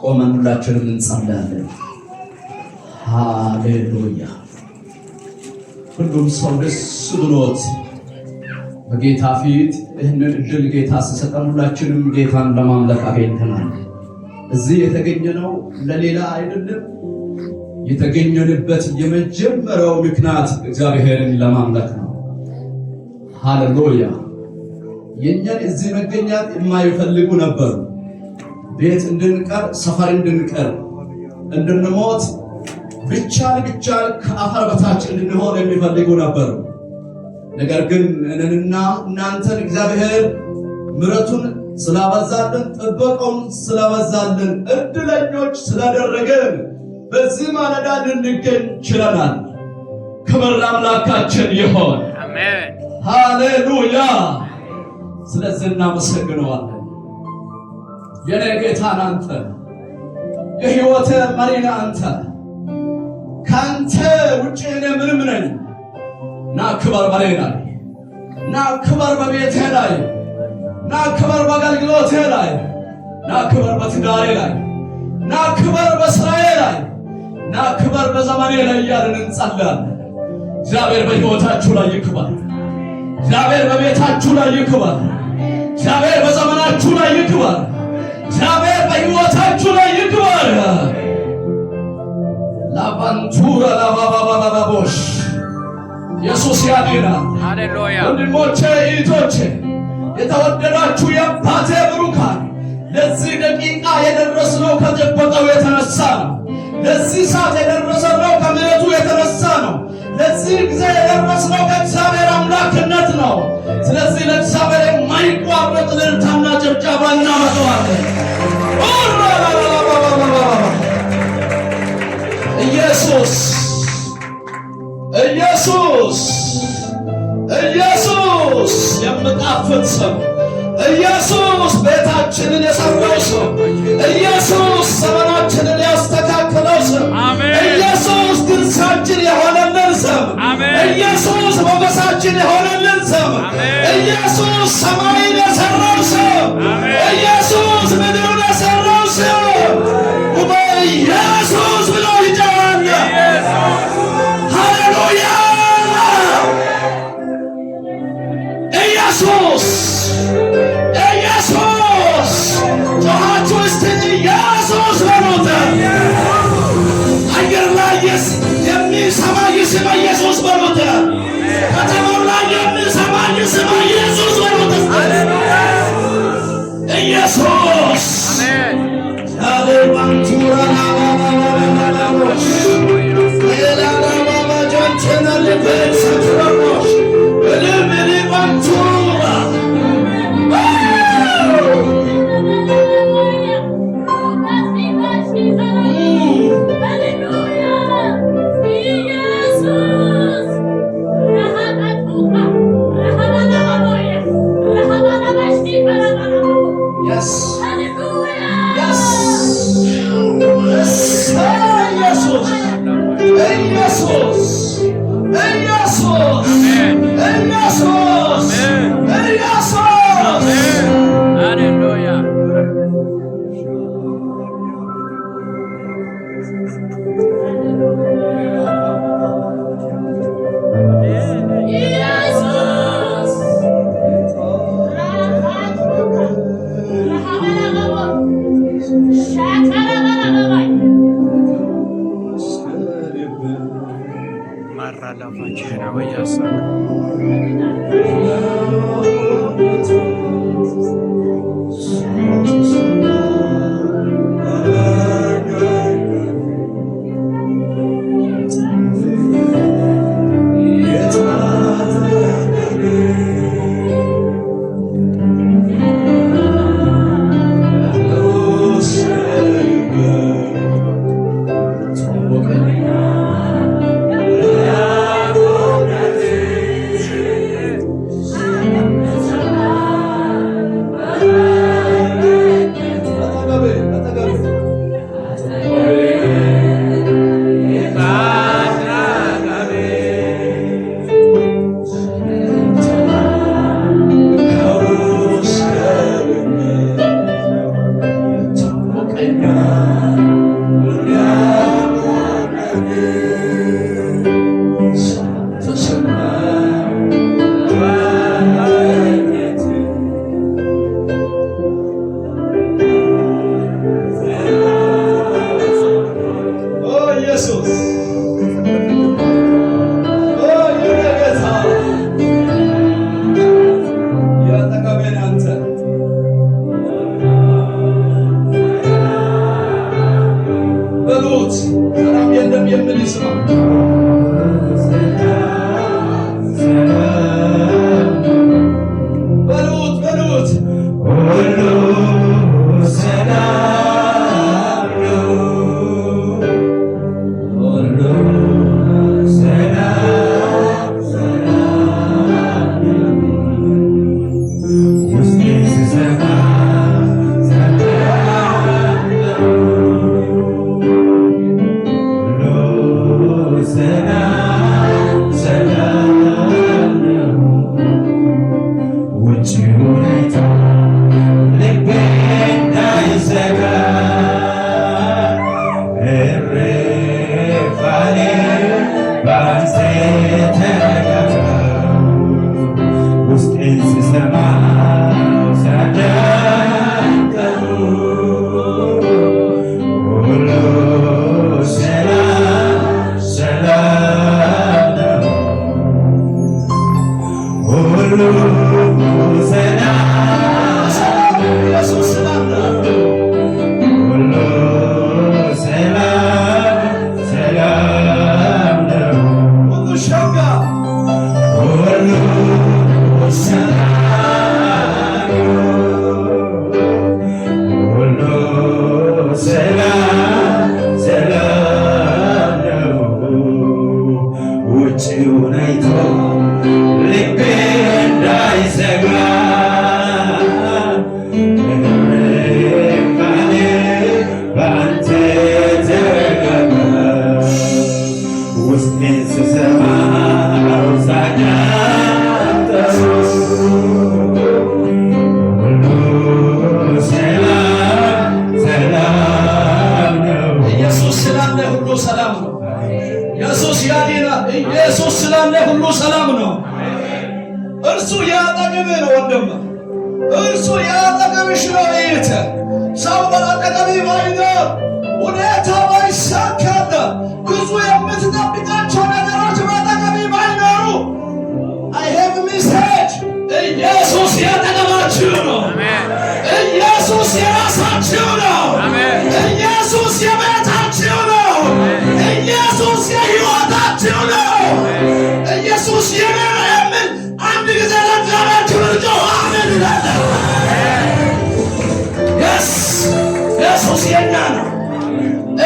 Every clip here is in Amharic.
ቆመን ሁላችንም እንጸልያለን። ሃሌሉያ። ሁሉም ሰው ደስ ብሎት በጌታ ፊት ይህንን እድል ጌታ ሲሰጠን ሁላችንም ጌታን ለማምለክ አገኝተናል። እዚህ የተገኘነው ለሌላ አይደለም። የተገኘንበት የመጀመሪያው ምክንያት እግዚአብሔርን ለማምለክ ነው። ሃሌሉያ። የኛን እዚህ መገኘት የማይፈልጉ ነበሩ። ቤት እንድንቀር፣ ሰፈር እንድንቀር፣ እንድንሞት ብቻል ከአፈር በታች እንድንሆን የሚፈልጉ ነበሩ። ነገር ግን እኔንና እናንተን እግዚአብሔር ምሕረቱን ስላበዛልን፣ ጥበቃውን ስላበዛልን፣ እድለኞች ስላደረገን በዚህ ማለዳ ልንገኝ ችለናል። ክብር ለአምላካችን ይሁን። አሜን። ሃሌሉያ። ስለዚህ እናመሰግነዋለን። የኔ ጌታ አንተ፣ የሕይወቴ መሪ አንተ፣ ካንተ ውጪ እኔ ምንም ነኝ። ና ክበር በኔ ላይ፣ ና ክበር በቤቴ ላይ፣ ና ክበር በአገልግሎቴ ላይ፣ ና ክበር በትዳሬ ላይ፣ ና ክበር በስራዬ ላይ፣ ና ክበር በዘመኔ ላይ እያልን እንጸልያለን። እግዚአብሔር በሕይወታችሁ ላይ ይክበር። እግዚአብሔር በቤታችሁ ላይ ይክበር። እግዚአብሔር በዘመናችሁ ላይ ይክበር። እግዚአብሔር በሕይወታችሁ ላይ ይክበር። ላባንቱራ ላባባባቦሽ ኢየሱስ ያድናል። ሃሌሉያ። ወንድሞቼ እህቶቼ፣ የተወደዳችሁ የአባቴ ብሩካን፣ ለዚህ ደቂቃ የደረስነው ከጥበቃው የተነሳ ነው። ለዚህ ሰዓት የደረስነው ከምሕረቱ የተነሳ ነው። ለዚህ ጊዜ የደረስነው ከእግዚአብሔር አምላክነት ነው። ስለዚህ ለእግዚአብሔር የማይቋረጥ እልልታና ጭብጨባ እናመጣዋለን። ኢየሱስ ኢየሱስ ኢየሱስ የምጣፍጥ ስም፣ ኢየሱስ ቤታችንን የሰራው ስም፣ ኢየሱስ ዘመናችንን ያስተካከለው ስም፣ ኢየሱስ ድርሳችን የሆነልን ስም፣ ኢየሱስ ሞገሳችን የሆነልን ስም፣ ኢየሱስ ሰማይን የሰራው ስም፣ ኢየሱስ ምድሩን የሰራው ስም ኢየሱስ ብሎ ይጮሃል። ሃሌሉያ። ኢየሱስ ኢየሱስ ጮኻችሁ እስቲ ኢየሱስ በሉት። አየር ላይ የሚሰማ ይስማ ኢየሱስ በሉት። ከተማው ላይ የሚሰማ ይስማ ኢየሱስ በሉት። ኢየሱስ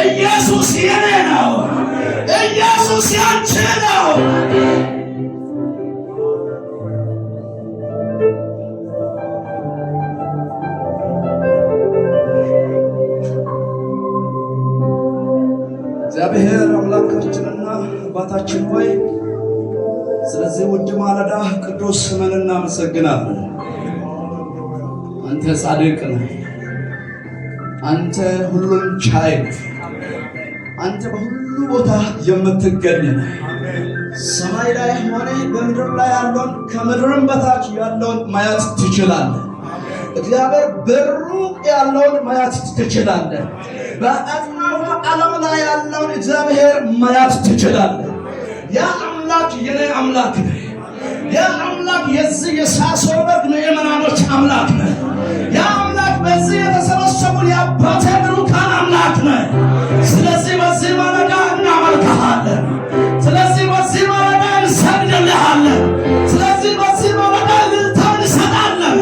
ኢየሱስ የኔ ነው። ኢየሱስ ያንቺ ነው። እግዚአብሔር አምላካችንና አባታችን ሆይ ስለዚህ ውድ ማለዳ ቅዱስ ስምን እናመሰግናለን። አንተ ጻድቅ ነህ። አንተ ሁሉን ቻይ ነህ። አንተ በሁሉ ቦታ የምትገኝ ነህ። ሰማይ ላይ ሆነ በምድር ላይ ያለውን ከምድርም በታች ያለውን ማየት ትችላለህ። እግዚአብሔር በሩቅ ያለውን ማየት ትችላለህ። በአጥናፈ ዓለም ላይ ያለውን እግዚአብሔር ማየት ትችላለህ። ያ አምላክ የኔ አምላክ ነህ። ያ አምላክ የዚህ የሳሶበት ምዕመናኖች አምላክ ነህ። ያ አምላክ በዚህ የተሰበሰቡ የአባቴ ብሩካን አምላክ ነህ። ስለዚህ በዚህ ማለዳ እናመልክሃለን። ስለዚህ በዚህ ማለዳ እንሰግድልሃለን። ስለዚህ በዚህ ማለዳ እልልታ እንሰጣለን።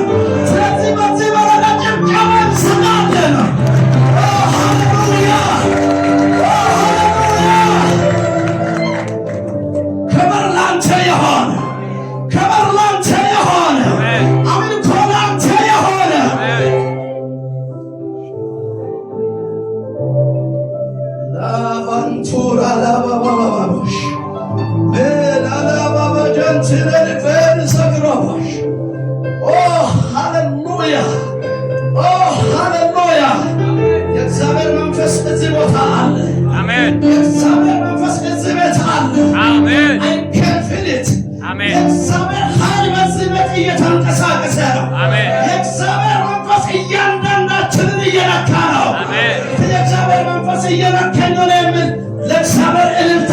ስለዚህ በዚህ ማለዳ ጭብጨባ እንሰጣለን። ሃሌሉያ ክብር ላንተ ይሁን። ክብር ላንተ ይሁን። አምልኮ ላንተ ይሁን። ላባንቱራ ላባባባቦሽ ላላባባጀንትነን ፈንሰግሮቦሽ ሃሌሉያ ሃሌሉያ። የእግዚአብሔር መንፈስ መንፈስ እዚህ ቦታ አለ። አሜን። የእግዚአብሔር መንፈስ እዚህ ቤት አለ። አሜን። I can feel it። አሜን። የእግዚአብሔር ኃይል በዚህ ቤት እየተንቀሳቀሰ ነው። አሜን። የእግዚአብሔር መንፈስ እያንዳንዳችንን እየነካ ነው። አሜን። የእግዚአብሔር መንፈስ እየነካኝ ነው የሚል ለእግዚአብሔር እልልታ